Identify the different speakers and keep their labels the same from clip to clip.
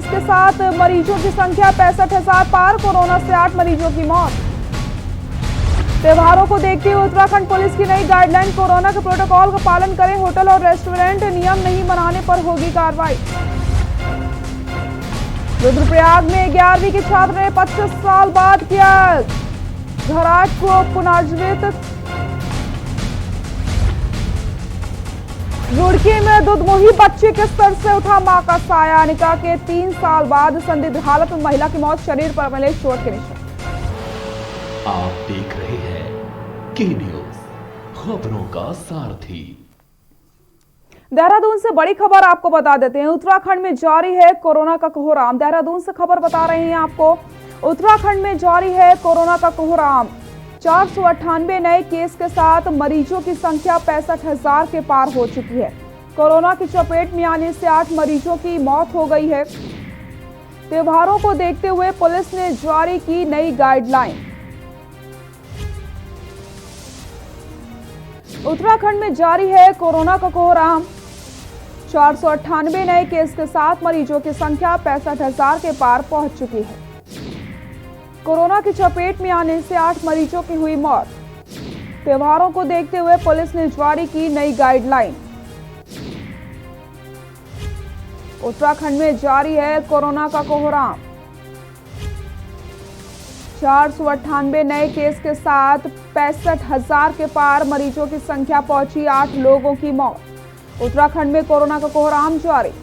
Speaker 1: Case के साथ मरीजों की संख्या 65,000 पार, कोरोना से 8 मरीजों की मौत। त्योहारों को देखते हुए उत्तराखंड पुलिस की नई गाइडलाइन, कोरोना के प्रोटोकॉल का पालन करें, होटल और रेस्टोरेंट नियम नहीं मनाने पर होगी कार्रवाई। रुद्रप्रयाग में 11वीं के छात्र ने 25 साल बाद किया घराट को पुनर्जीवित। रुड़की में दुधमुही बच्चे के सर से उठा मां का साया, निकाह के 3 साल बाद संदिग्ध हालत में महिला की मौत, शरीर पर मिले चोट के निशान।
Speaker 2: आप देख रहे हैं के न्यूज, खबरों का सारथी।
Speaker 1: देहरादून से बड़ी खबर आपको बता देते हैं, उत्तराखंड में जारी है कोरोना का कोहराम। देहरादून से खबर बता रहे हैं आपको, उत्तराखंड में जारी है कोरोना का कोहराम। 498 नए केस के साथ मरीजों की संख्या 65,000 के पार हो चुकी है। कोरोना की चपेट में आने से 8 मरीजों की मौत हो गई है। त्योहारों को देखते हुए पुलिस ने जारी की नई गाइडलाइन। उत्तराखंड में जारी है कोरोना का कोहराम। 498 नए केस के साथ मरीजों की संख्या 65,000 के पार पहुंच चुकी है। कोरोना की चपेट में आने से 8 मरीजों की हुई मौत। त्योहारों को देखते हुए पुलिस ने जारी की नई गाइडलाइन। उत्तराखंड में जारी है कोरोना का कोहराम। 498 नए केस के साथ 65,000 के पार मरीजों की संख्या पहुंची, 8 लोगों की मौत। उत्तराखंड में कोरोना का कोहराम जारी।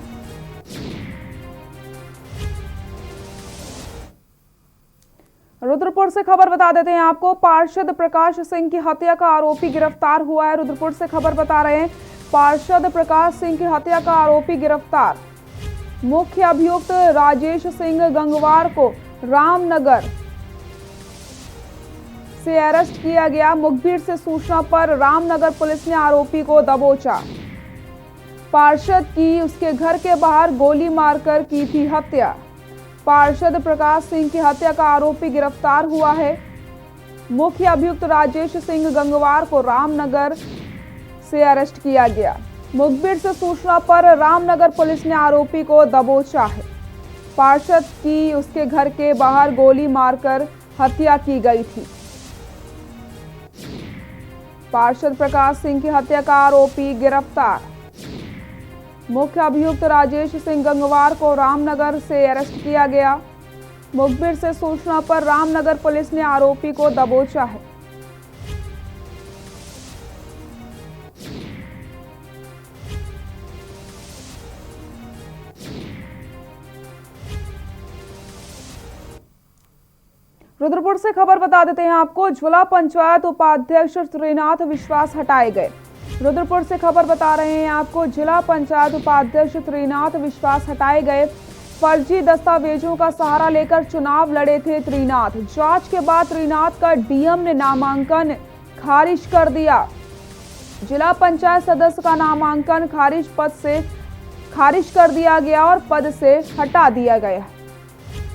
Speaker 1: रुद्रपुर से खबर बता देते हैं आपको, पार्षद प्रकाश सिंह की हत्या का आरोपी गिरफ्तार हुआ है। रुद्रपुर से खबर बता रहे हैं, पार्षद प्रकाश सिंह की हत्या का आरोपी गिरफ्तार। मुख्य अभियुक्त राजेश सिंह गंगवार को रामनगर से अरेस्ट किया गया। मुखबिर से सूचना पर रामनगर पुलिस ने आरोपी को दबोचा। पार्षद की उसके घर के बाहर गोली मारकर की थी हत्या। पार्षद प्रकाश सिंह की हत्या का आरोपी गिरफ्तार हुआ है। मुख्य अभियुक्त राजेश सिंह गंगवार को रामनगर से अरेस्ट किया गया। मुखबिर से सूचना पर रामनगर पुलिस ने आरोपी को दबोचा है। पार्षद की उसके घर के बाहर गोली मारकर हत्या की गई थी। पार्षद प्रकाश सिंह की हत्या का आरोपी गिरफ्तार। मुख्य अभियुक्त राजेश सिंह गंगवार को रामनगर से अरेस्ट किया गया। मुखबिर से सूचना पर रामनगर पुलिस ने आरोपी को दबोचा है। रुद्रपुर से खबर बता देते हैं आपको, जिला पंचायत उपाध्यक्ष त्रिनाथ विश्वास हटाए गए। रुद्रपुर से खबर बता रहे हैं आपको, जिला पंचायत उपाध्यक्ष त्रिनाथ विश्वास हटाए गए। फर्जी दस्तावेजों का सहारा लेकर चुनाव लड़े थे त्रिनाथ। जांच के बाद त्रिनाथ का डीएम ने नामांकन खारिज कर दिया। जिला पंचायत सदस्य का नामांकन खारिज कर दिया गया और पद से हटा दिया गया।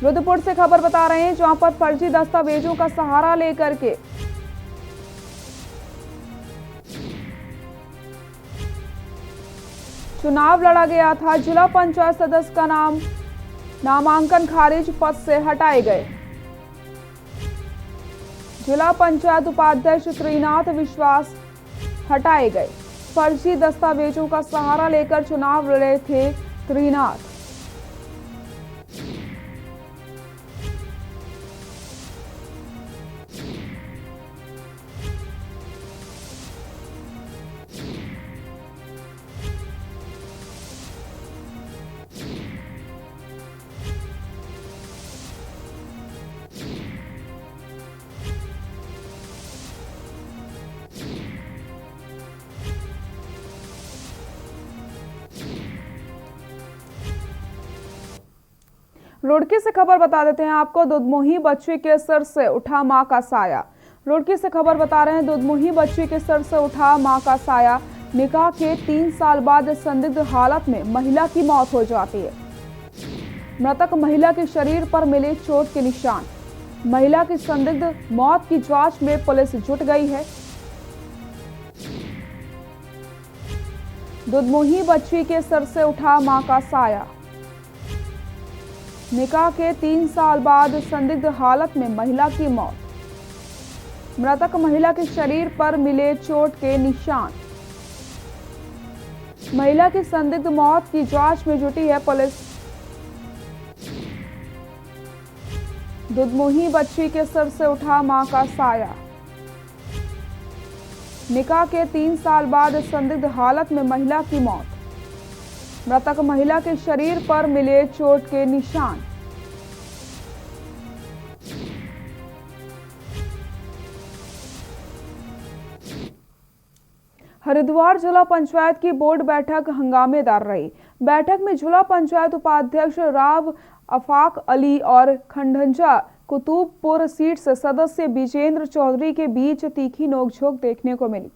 Speaker 1: रुद्रपुर से खबर बता रहे हैं, जहां पर फर्जी दस्तावेजों का सहारा लेकर के चुनाव लड़ा गया था। जिला पंचायत सदस्य का नामांकन खारिज, पद से हटाए गए। जिला पंचायत उपाध्यक्ष त्रिनाथ विश्वास हटाए गए। फर्जी दस्तावेजों का सहारा लेकर चुनाव लड़े थे त्रिनाथ। रुड़की से खबर बता देते हैं आपको, दुधमुही बच्ची के सर से उठा मां का साया। रुड़की से खबर बता रहे हैं, दुधमुही बच्ची के सर से उठा मां का साया। निकाह के 3 साल बाद संदिग्ध हालत में महिला की मौत हो जाती है। मृतक महिला के शरीर पर मिले चोट के निशान। महिला की संदिग्ध मौत की जांच में पुलिस जुट गई है। दुधमुही बच्ची के सर से उठा मां का साया। निकाह के 3 साल बाद संदिग्ध हालत में महिला की मौत। मृतक महिला के शरीर पर मिले चोट के निशान। महिला की संदिग्ध मौत की जांच में जुटी है पुलिस। दुधमुही बच्ची के सर से उठा मां का साया। निकाह के 3 साल बाद संदिग्ध हालत में महिला की मौत। मृतक महिला के शरीर पर मिले चोट के निशान। हरिद्वार जिला पंचायत की बोर्ड बैठक हंगामेदार रही। बैठक में जिला पंचायत उपाध्यक्ष राव आफाक अली और खंडंजा कुतुबपुर सीट से सदस्य विजेंद्र चौधरी के बीच तीखी नोकझोंक देखने को मिली।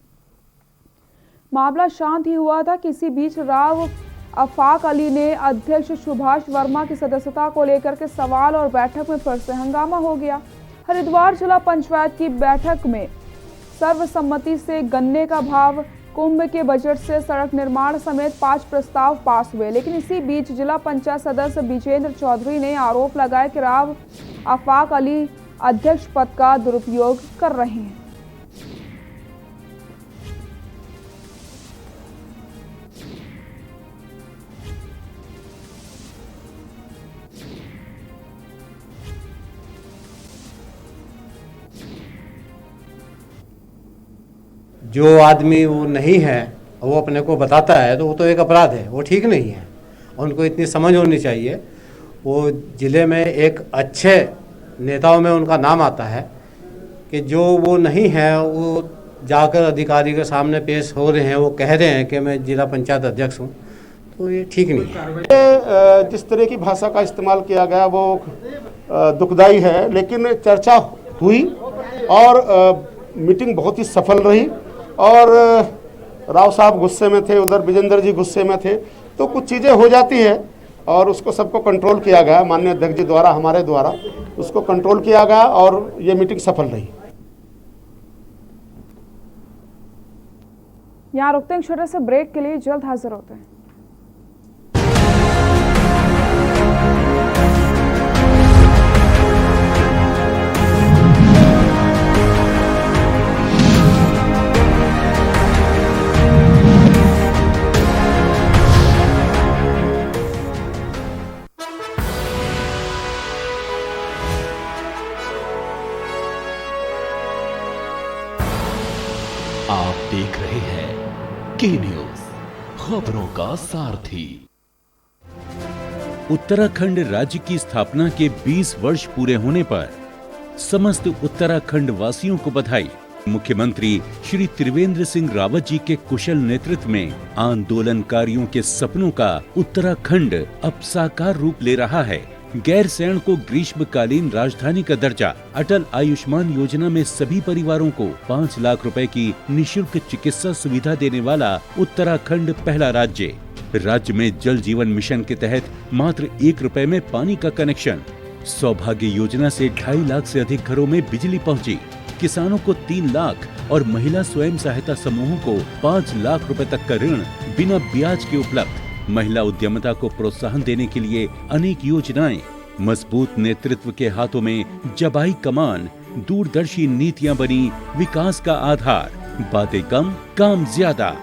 Speaker 1: मामला शांत ही हुआ था कि इसी बीच राव आफाक अली ने अध्यक्ष सुभाष वर्मा की सदस्यता को लेकर के सवाल और बैठक में फिर से हंगामा हो गया। हरिद्वार जिला पंचायत की बैठक में सर्वसम्मति से गन्ने का भाव, कुंभ के बजट से सड़क निर्माण समेत 5 प्रस्ताव पास हुए। लेकिन इसी बीच जिला पंचायत सदस्य विजेंद्र चौधरी ने आरोप लगाया कि राव आफाक अली अध्यक्ष पद का दुरुपयोग कर रहे हैं।
Speaker 3: जो आदमी वो नहीं है वो अपने को बताता है तो वो तो एक अपराध है, वो ठीक नहीं है। उनको इतनी समझ होनी चाहिए। वो ज़िले में एक अच्छे नेताओं में उनका नाम आता है कि जो वो नहीं है वो जाकर अधिकारी के सामने पेश हो रहे हैं, वो कह रहे हैं कि मैं जिला पंचायत अध्यक्ष हूँ, तो ये ठीक नहीं है।
Speaker 4: जिस तरह की भाषा का इस्तेमाल किया गया वो दुखदाई है, लेकिन चर्चा हुई और मीटिंग बहुत ही सफल रही। और राव साहब गुस्से में थे, उधर विजेंद्र जी गुस्से में थे, तो कुछ चीज़ें हो जाती है और उसको सबको कंट्रोल किया गया। माननीय अध्यक्ष जी द्वारा, हमारे द्वारा उसको कंट्रोल किया गया और ये मीटिंग सफल रही।
Speaker 1: यहाँ रुकते हैं छोटे से ब्रेक के लिए, जल्द हाजिर होते हैं।
Speaker 2: आप देख रहे हैं के न्यूज, खबरों का सारथी।
Speaker 5: उत्तराखंड राज्य की स्थापना के 20 वर्ष पूरे होने पर समस्त उत्तराखंड वासियों को बधाई। मुख्यमंत्री श्री त्रिवेंद्र सिंह रावत जी के कुशल नेतृत्व में आंदोलनकारियों के सपनों का उत्तराखंड अब साकार रूप ले रहा है। गैरसैंण को ग्रीष्मकालीन राजधानी का दर्जा, अटल आयुष्मान योजना में सभी परिवारों को 5 लाख रुपए की निःशुल्क चिकित्सा सुविधा देने वाला उत्तराखंड पहला राज्य। राज्य में जल जीवन मिशन के तहत मात्र 1 रुपए में पानी का कनेक्शन। सौभाग्य योजना से 2.5 लाख से अधिक घरों में बिजली पहुंची। किसानों को 3 लाख और महिला स्वयं सहायता समूहों को 5 लाख रुपए तक का ऋण बिना ब्याज के उपलब्ध। महिला उद्यमिता को प्रोत्साहन देने के लिए अनेक योजनाएं। मजबूत नेतृत्व के हाथों में जबाई कमान, दूरदर्शी नीतियां बनी विकास का आधार। बातें कम, काम ज्यादा।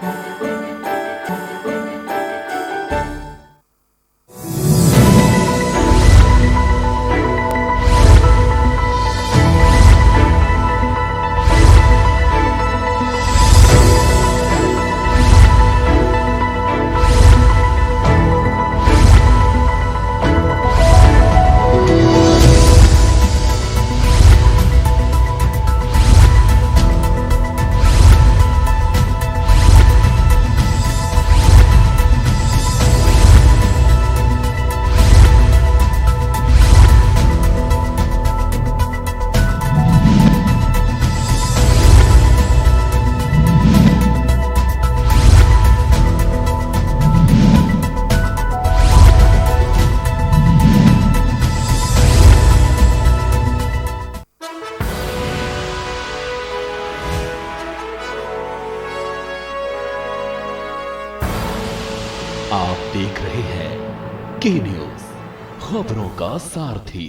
Speaker 2: खबरों का सारथी।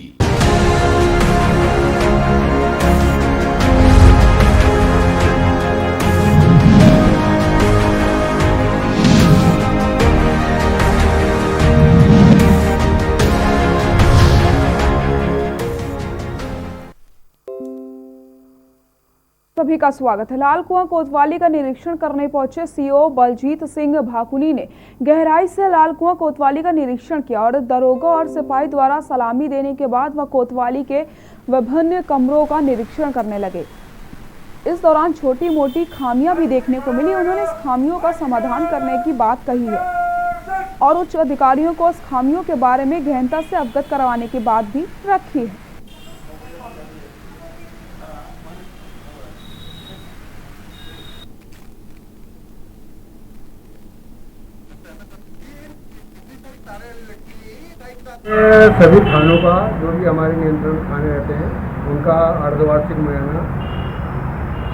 Speaker 1: सभी का स्वागत है। लाल कुआं कोतवाली का निरीक्षण करने पहुंचे सीओ बलजीत सिंह भाकुनी ने गहराई से लाल कुआं कोतवाली का निरीक्षण किया और दरोगा और सिपाही द्वारा सलामी देने के बाद वह कोतवाली के विभिन्न कमरों का निरीक्षण करने लगे। इस दौरान छोटी मोटी खामियां भी देखने को मिली। उन्होंने इस खामियों का समाधान करने की बात कही है और उच्च अधिकारियों को इस खामियों के बारे में गहनता से अवगत करवाने की बात भी रखी है।
Speaker 6: सभी थानों का जो भी हमारे नियंत्रण थाने रहते हैं उनका अर्धवार्षिक मुआयना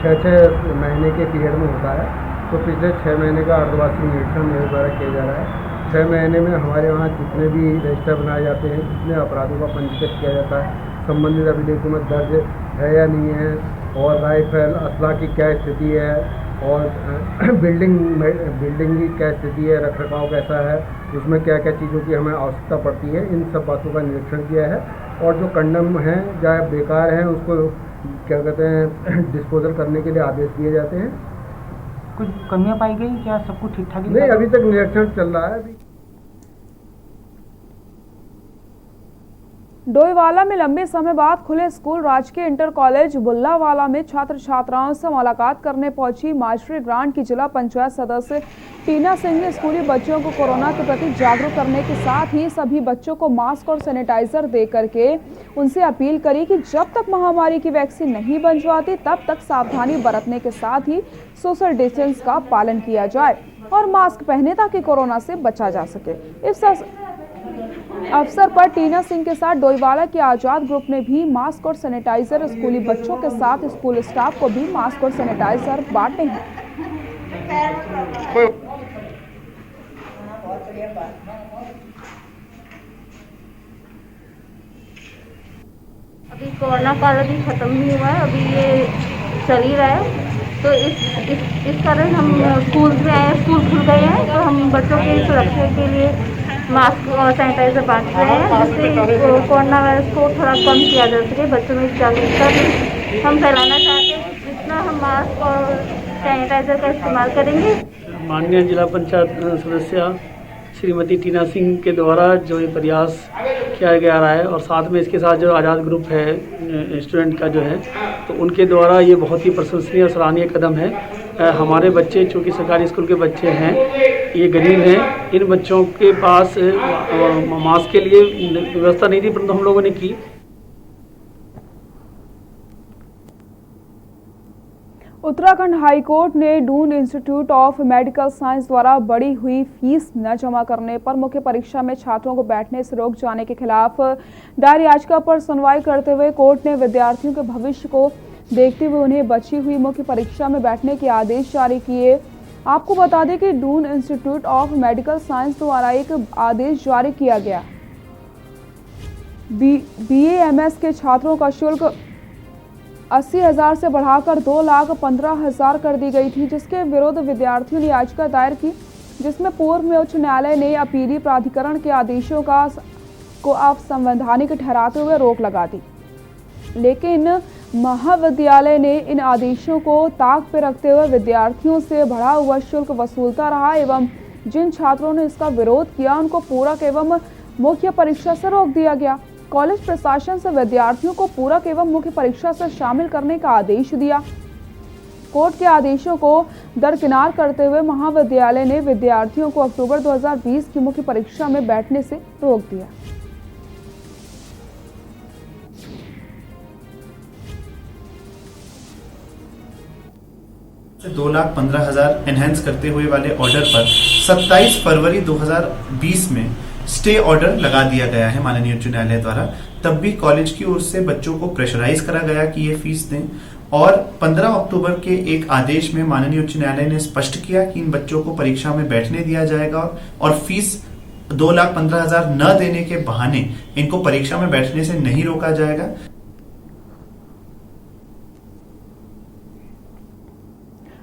Speaker 6: 6 महीने के पीरियड में होता है। तो पिछले 6 महीने का अर्धवार्षिक निरीक्षण मेरे द्वारा किया जा रहा है। 6 महीने में हमारे वहाँ जितने भी रजिस्टर बनाए जाते हैं, जितने अपराधों का पंजीकृत किया जाता है, संबंधित अभिलेखों में दर्ज है या नहीं है, और राइफल असला की क्या स्थिति है, और बिल्डिंग की क्या स्थिति है, रखरखाव कैसा है, उसमें क्या क्या चीज़ों की हमें आवश्यकता पड़ती है, इन सब बातों का निरीक्षण किया है। और जो कंडम हैं या बेकार हैं उसको क्या कहते हैं डिस्पोजल करने के लिए आदेश दिए जाते हैं।
Speaker 7: कुछ कमियां पाई गई क्या? सब कुछ ठीक ठाक?
Speaker 6: नहीं, अभी तक निरीक्षण चल रहा है। अभी
Speaker 1: डोईवाला में लंबे समय बाद खुले स्कूल राजकीय इंटर कॉलेज बुल्लावाला में छात्र छात्राओं से मुलाकात करने पहुंची मास्टरी ग्रांट की जिला पंचायत सदस्य टीना सिंह ने स्कूली बच्चों को कोरोना के प्रति जागरूक करने के साथ ही सभी बच्चों को मास्क और सैनिटाइजर दे करके उनसे अपील करी कि जब तक महामारी की वैक्सीन नहीं बन जाती तब तक सावधानी बरतने के साथ ही सोशल डिस्टेंस का पालन किया जाए और मास्क पहने ताकि कोरोना से बचा जा सके। इस अवसर पर टीना सिंह के साथ डोईवाला के आजाद ग्रुप ने भी मास्क और सैनिटाइजर स्कूली बच्चों के साथ स्कूल स्टाफ को भी मास्क और सैनिटाइजर बांटे हैं।
Speaker 8: अभी कोरोना काल अभी खत्म नहीं हुआ है, अभी ये चल ही रहा है। तो इस कारण हम स्कूल में आए, स्कूल खुल गए हैं, तो हम बच्चों की सुरक्षा के लिए मास्क और सैनिटाइजर बांट रहे हैं, जिससे कोरोना वायरस को थोड़ा कम किया जा सके। बच्चों में जागरूकता भी हम फैलाना चाहते हैं। जितना हम मास्क और सैनिटाइजर का इस्तेमाल करेंगे।
Speaker 9: माननीय जिला पंचायत सदस्य श्रीमती टीना सिंह के द्वारा जो ये प्रयास किया जा रहा है, और साथ में इसके साथ जो आज़ाद ग्रुप है स्टूडेंट का जो है, तो उनके द्वारा ये बहुत ही प्रशंसनीय और सराहनीय कदम है। हमारे बच्चे चूँकि सरकारी स्कूल के बच्चे हैं, ये गरीब हैं, इन बच्चों के पास मास्क के लिए व्यवस्था नहीं थी, परंतु हम लोगों ने की।
Speaker 1: उत्तराखंड हाईकोर्ट ने Doon institute of medical science द्वारा बढ़ी हुई फीस न जमा करने पर मुख्य परीक्षा में छात्रों को बैठने से रोक जाने के खिलाफ दायर याचिका पर सुनवाई करते हुए कोर्ट ने विद्यार्थियों के भविष्य को देखते हुए उन्हें बची हुई मुख्य परीक्षा में बैठने के आदेश जारी किए। आपको बता दें कि Doon institute of medical science द्वारा एक आदेश जारी किया गया। BAMS के छात्रों का शुल्क 80,000 से बढ़ाकर 2,15,000 कर दी गई थी, जिसके विरुद्ध विद्यार्थियों ने याचिका दायर की, जिसमें पूर्व में उच्च न्यायालय ने अपीली प्राधिकरण के आदेशों को असंवैधानिक ठहराते हुए रोक लगा दी। लेकिन महाविद्यालय ने इन आदेशों को ताक पे रखते हुए विद्यार्थियों से बढ़ा हुआ शुल्क वसूलता रहा एवं जिन छात्रों ने इसका विरोध किया उनको पूरक एवं मुख्य परीक्षा से रोक दिया गया। कॉलेज प्रशासन से विद्यार्थियों को पूरक एवं मुख्य परीक्षा से शामिल करने का आदेश दिया। कोर्ट के आदेशों को दरकिनार करते हुए महाविद्यालय ने विद्यार्थियों को अक्टूबर 2020 की मुख्य परीक्षा में बैठने से रोक दिया।
Speaker 10: से 2,15,000 एनहेंस करते हुए वाले ऑर्डर पर 27 फरवरी 2020 में स्टे ऑर्डर लगा दिया गया है माननीय उच्च न्यायालय द्वारा। तब भी कॉलेज की ओर से बच्चों को प्रेशराइज करा गया कि ये फीस दें, और 15 अक्टूबर के एक आदेश में माननीय उच्च न्यायालय ने स्पष्ट किया कि इन बच्चों को परीक्षा में बैठने दिया जाएगा और फीस 2,15,000 न देने के बहाने इनको परीक्षा में बैठने से नहीं रोका जाएगा।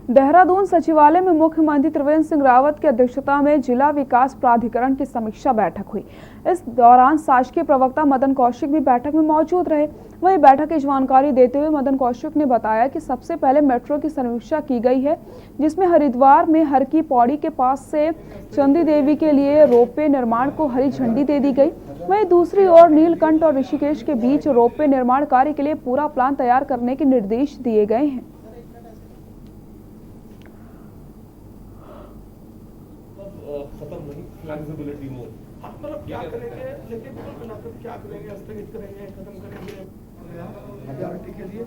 Speaker 1: देहरादून सचिवालय में मुख्यमंत्री त्रिवेंद्र सिंह रावत की अध्यक्षता में जिला विकास प्राधिकरण की समीक्षा बैठक हुई। इस दौरान शासकीय प्रवक्ता मदन कौशिक भी बैठक में मौजूद रहे। वहीं बैठक की जानकारी देते हुए मदन कौशिक ने बताया कि सबसे पहले मेट्रो की समीक्षा की गई है, जिसमें हरिद्वार में हर की पौड़ी के पास से चंदी देवी के लिए रोपवे निर्माण को हरी झंडी दे दी गई। वहीं दूसरी ओर नीलकंठ और ऋषिकेश के बीच रोपवे निर्माण कार्य के लिए पूरा प्लान तैयार करने के निर्देश दिए गए हैं।
Speaker 11: खत्म नहीं, फ्लेक्सिबिलिटी मोर। हम मतलब क्या करेंगे, लेकिन क्या करेंगे, स्थगित करेंगे, खत्म करेंगे, मेजॉरिटी के लिए,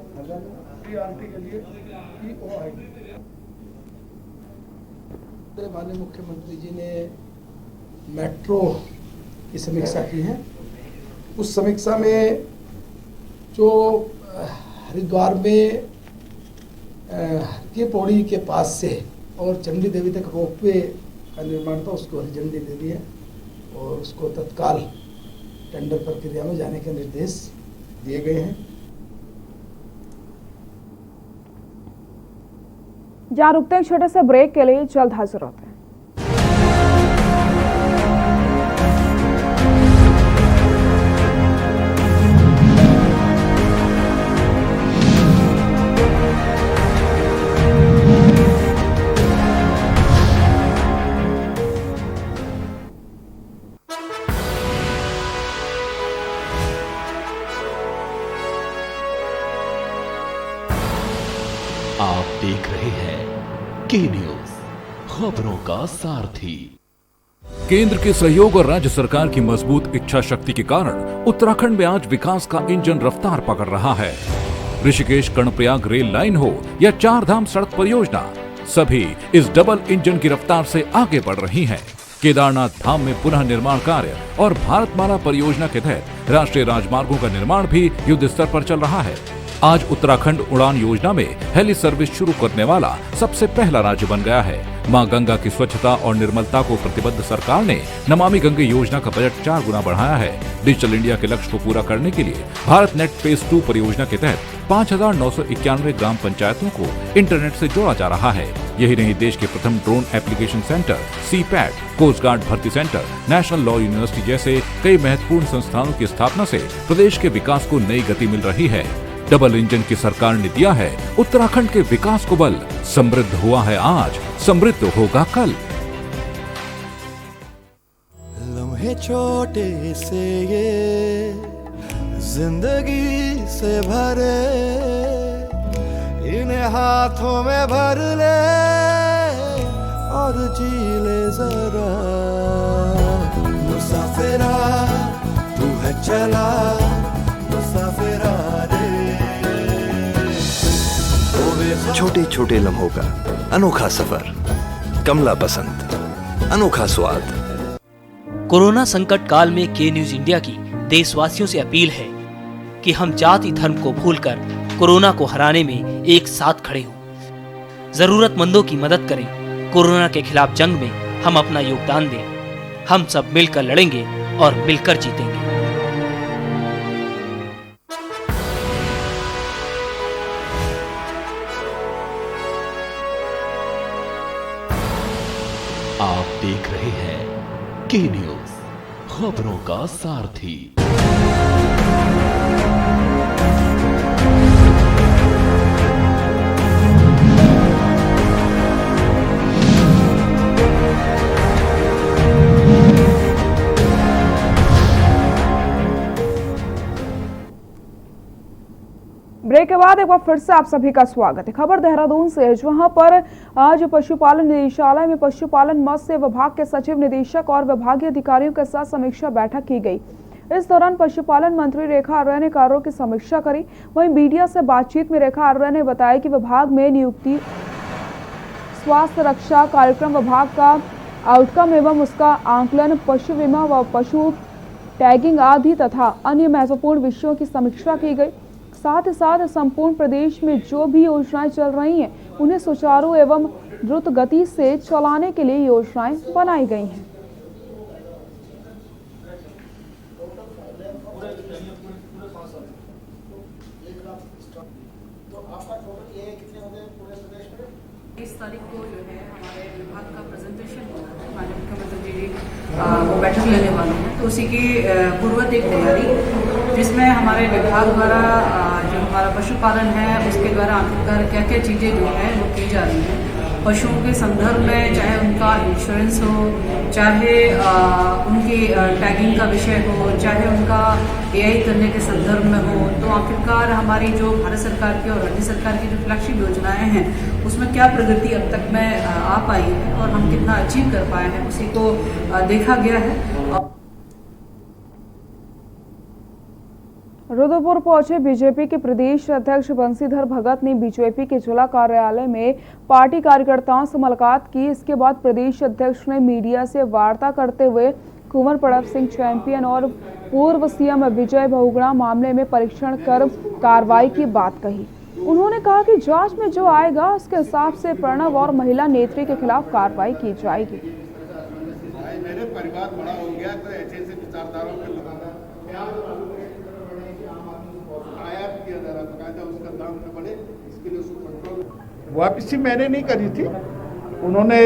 Speaker 11: प्रियॉरिटी के लिए कि वो आएगी।
Speaker 12: माननीय मुख्यमंत्री जी ने मेट्रो की समीक्षा की है। उस समीक्षा में जो हरिद्वार में के पौड़ी के पास से और चंडी देवी तक रोपवे का निर्माण था, उसको हरी झंडी दे दी है और उसको तत्काल टेंडर प्रक्रिया में जाने के निर्देश दिए गए हैं।
Speaker 1: जहाँ रुकते हैं छोटे से ब्रेक के लिए, जल्द हाजिर होते हैं।
Speaker 2: आप देख रहे हैं के न्यूज, खबरों का सारथी।
Speaker 13: केंद्र के सहयोग और राज्य सरकार की मजबूत इच्छा शक्ति के कारण उत्तराखंड में आज विकास का इंजन रफ्तार पकड़ रहा है। ऋषिकेश कर्णप्रयाग रेल लाइन हो या चार धाम सड़क परियोजना, सभी इस डबल इंजन की रफ्तार से आगे बढ़ रही हैं। केदारनाथ धाम में पुनः निर्माण कार्य और भारतमाला परियोजना के तहत राष्ट्रीय राजमार्गों का निर्माण भी युद्ध स्तर पर चल रहा है। आज उत्तराखंड उड़ान योजना में हेली सर्विस शुरू करने वाला सबसे पहला राज्य बन गया है। मां गंगा की स्वच्छता और निर्मलता को प्रतिबद्ध सरकार ने नमामि गंगे योजना का बजट 4 गुना बढ़ाया है। डिजिटल इंडिया के लक्ष्य को पूरा करने के लिए भारत नेट फेज 2 परियोजना के तहत 5,991 ग्राम पंचायतों को इंटरनेट से जोड़ा जा रहा है। यही नहीं, देश के प्रथम drone application centre, CIPET, coast guard भर्ती सेंटर, नेशनल लॉ यूनिवर्सिटी जैसे कई महत्वपूर्ण संस्थानों की स्थापना से प्रदेश के विकास को नई गति मिल रही है। डबल इंजन की सरकार ने दिया है उत्तराखंड के विकास को बल। समृद्ध हुआ है आज, समृद्ध होगा कल।
Speaker 14: लम्हे छोटे से ये जिंदगी से भरे, इन्हें हाथों में भर ले और जी ले जरा। मुसाफिरा तू है चला, मुसाफिरा
Speaker 15: छोटे छोटे लम्हों का अनोखा सफर, कमला पसंद, अनोखा स्वाद।
Speaker 16: कोरोना संकट काल में के न्यूज इंडिया की देशवासियों से अपील है कि हम जाति धर्म को भूलकर कोरोना को हराने में एक साथ खड़े हों। जरूरतमंदों की मदद करें। कोरोना के खिलाफ जंग में हम अपना योगदान दें। हम सब मिलकर लड़ेंगे और मिलकर जीतेंगे।
Speaker 2: आप देख रहे हैं के न्यूज, खबरों का सारथी।
Speaker 1: ब्रेक के बाद एक बार फिर से आप सभी का स्वागत है। खबर देहरादून से है, जहां पर आज पशुपालन निदेशालय में पशुपालन मत्स्य विभाग के सचिव, निदेशक और विभागीय अधिकारियों के साथ समीक्षा बैठक की गई। इस दौरान पशुपालन मंत्री रेखा आर्या ने कार्यों की समीक्षा करी। वहीं मीडिया से बातचीत में रेखा आर्या ने बताया कि विभाग में नियुक्ति, स्वास्थ्य रक्षा कार्यक्रम, विभाग का आउटकम एवं उसका आंकलन, पशु बीमा व पशु टैगिंग आदि तथा अन्य महत्वपूर्ण विषयों की समीक्षा की गई। साथ ही साथ संपूर्ण प्रदेश में जो भी योजनाएं चल रही हैं, उन्हें सुचारू एवं द्रुत गति से चलाने के लिए योजनाएं बनाई गई हैं।
Speaker 17: इस तारीख को जो है हमारे विभाग का प्रेजेंटेशन होना है, माननीय मुख्यमंत्री जी वो बैठक लेने वाले हैं, तो उसी की पूर्वत एक तैयारी जिसमें हमारे विभाग द्वारा जो हमारा पशुपालन है उसके द्वारा आखिरकार क्या क्या चीज़ें जो है वो की जा रही हैं पशुओं के संदर्भ में, चाहे उनका इंश्योरेंस हो, चाहे उनकी टैगिंग का विषय हो, चाहे उनका AI करने के संदर्भ में हो, तो आखिरकार हमारी जो भारत सरकार की और राज्य सरकार की जो फ्लैगशिप योजनाएं हैं उसमें क्या प्रगति अब तक में आ पाई है और हम कितना अचीव कर पाए हैं उसी को देखा गया है।
Speaker 1: रुद्रपुर पहुंचे बीजेपी के प्रदेश अध्यक्ष बंशीधर भगत ने बीजेपी के जिला कार्यालय में पार्टी कार्यकर्ताओं से मुलाकात की। इसके बाद प्रदेश अध्यक्ष ने मीडिया से वार्ता करते हुए कुंवर प्रणव सिंह चैंपियन और पूर्व सीएम विजय बहुगुणा मामले में परीक्षण कर कार्रवाई की बात कही। उन्होंने कहा कि जांच में जो आएगा उसके हिसाब से प्रणव और महिला नेत्री के खिलाफ कार्रवाई की जाएगी।
Speaker 4: मेरे परिवार बड़ा हो गया तो ऐसे विचारधाराओं के आयात किया जा रहा था, उसका दाम न बढ़े इसके लिए उसको कंट्रोल। वापसी मैंने नहीं करी थी, उन्होंने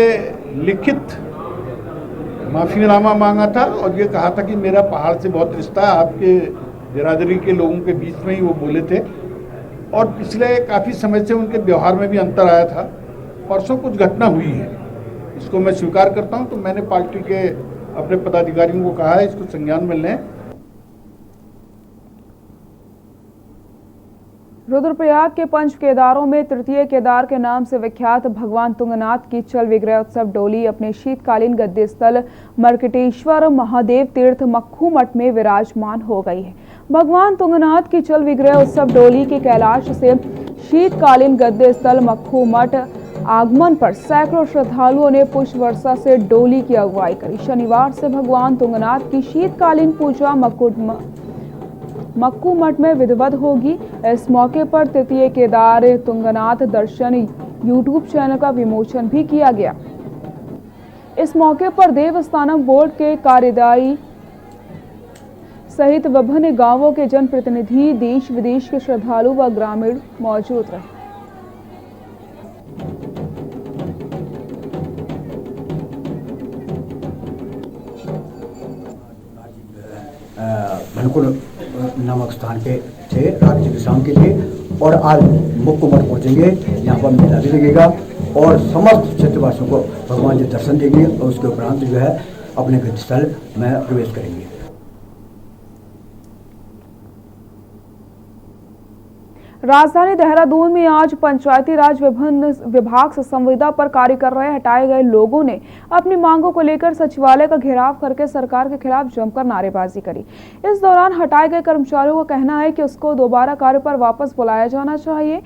Speaker 4: लिखित माफीनामा मांगा था और ये कहा था कि मेरा पहाड़ से बहुत रिश्ता है, आपके बिरादरी के लोगों के बीच में ही वो बोले थे। और पिछले काफ़ी समय से उनके व्यवहार में भी अंतर आया था। परसों कुछ घटना हुई है, इसको मैं स्वीकार करता हूं, तो मैंने पार्टी के अपने पदाधिकारियों को कहा है इसको संज्ञान में लें।
Speaker 1: रुद्रप्रयाग के पंच केदारों में तृतीय केदार के नाम से विख्यात भगवान तुंगनाथ की चल विग्रह उत्सव डोली अपने शीतकालीन गद्दी स्थल मर्कटेश्वर महादेव तीर्थ मक्खू मठ में विराजमान हो गई है। भगवान तुंगनाथ की चल विग्रह उत्सव डोली के कैलाश से शीतकालीन गद्दी स्थल मक्खू मठ आगमन पर सैकड़ों श्रद्धालुओं ने पुष्प वर्षा से डोली की अगुवाई करी। शनिवार से भगवान तुंगनाथ की शीतकालीन पूजा मक्खू मठ में विधिवत होगी। इस मौके पर तृतीय केदार तुंगनाथ दर्शन यूट्यूब चैनल का विमोचन भी किया गया। इस मौके पर देवस्थानम बोर्ड के कार्यदायी सहित विभिन्न गांवों के जनप्रतिनिधि, देश विदेश के श्रद्धालु व ग्रामीण मौजूद रहे।
Speaker 18: धनकुल नामक स्थान पे थे रात की शाम के लिए और आज मक्खू मठ पहुँचेंगे। यहाँ पर मेला भी लगेगा और समस्त क्षेत्रवासियों को भगवान जी दर्शन देंगे और उसके उपरांत जो है अपने गद्दी स्थल में प्रवेश करेंगे।
Speaker 1: राजधानी देहरादून में आज पंचायती राज विभिन्न विभाग से संविदा पर कार्य कर रहे हटाए गए लोगों ने अपनी मांगों को लेकर सचिवालय का घेराव करके सरकार के खिलाफ जमकर नारेबाजी करी। इस दौरान हटाए गए कर्मचारियों का कहना है कि उसको दोबारा कार्य पर वापस बुलाया जाना चाहिए।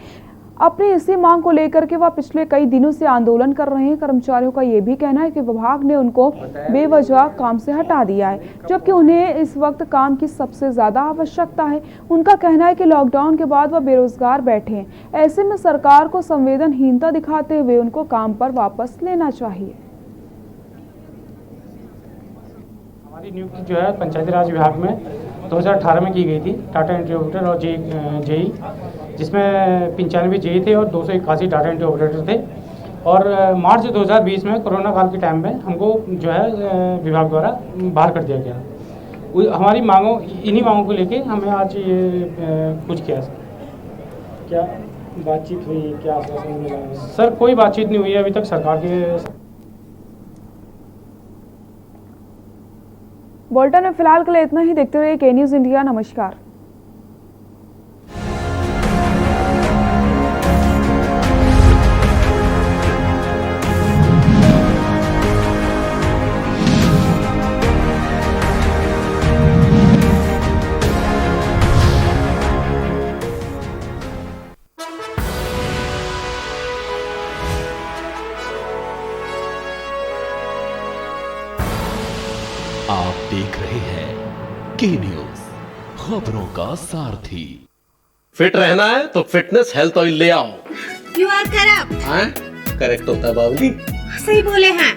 Speaker 1: अपनी इसी मांग को लेकर के वह पिछले कई दिनों से आंदोलन कर रहे हैं। कर्मचारियों का यह भी कहना है कि विभाग ने उनको बेवजह काम से हटा दिया है, जबकि उन्हें इस वक्त काम की सबसे ज्यादा आवश्यकता है। उनका कहना है कि लॉकडाउन के बाद वह बेरोजगार बैठे हैं। ऐसे में सरकार को संवेदनहीनता दिखाते हुए उनको काम पर वापस लेना चाहिए।
Speaker 19: हमारी नियुक्ति जो है पंचायती राज विभाग में 2018 में की गई थी, टाटा एंट्री ऑपरेटर और जेई, जिसमें 95 जेई थे और 281 डाटा एंट्री ऑपरेटर थे। और मार्च 2020 में कोरोना काल के टाइम में हमको जो है विभाग द्वारा बाहर कर दिया गया। हमारी मांगों, इन्हीं मांगों को लेके हमें आज ये कुछ किया। क्या बातचीत हुई, क्या आश्वासन मिला? सर कोई बातचीत नहीं हुई है अभी तक सरकार के।
Speaker 1: बुलेटिन में फिलहाल के लिए इतना ही। देखते रहिए के न्यूज़ इंडिया। नमस्कार।
Speaker 2: आप देख रहे हैं के न्यूज, खबरों का सारथी।
Speaker 20: फिट रहना है तो फिटनेस हेल्थ ऑयल ले आओ।
Speaker 21: You are correct.
Speaker 20: हाँ, करेक्ट होता है बाबूजी।
Speaker 21: सही बोले हैं,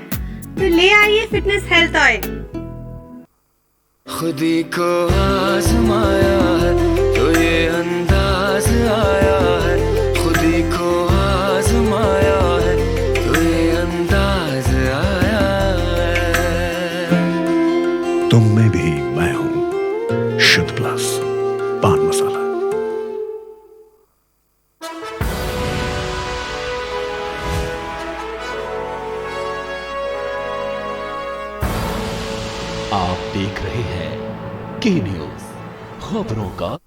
Speaker 21: तो ले आइए फिटनेस हेल्थ ऑयल।
Speaker 14: खुदी को आजमाया है तो ये अंदाज
Speaker 3: तुम में भी मैं हूं। शुद्ध प्लस पान मसाला।
Speaker 2: आप देख रहे हैं के न्यूज, खबरों का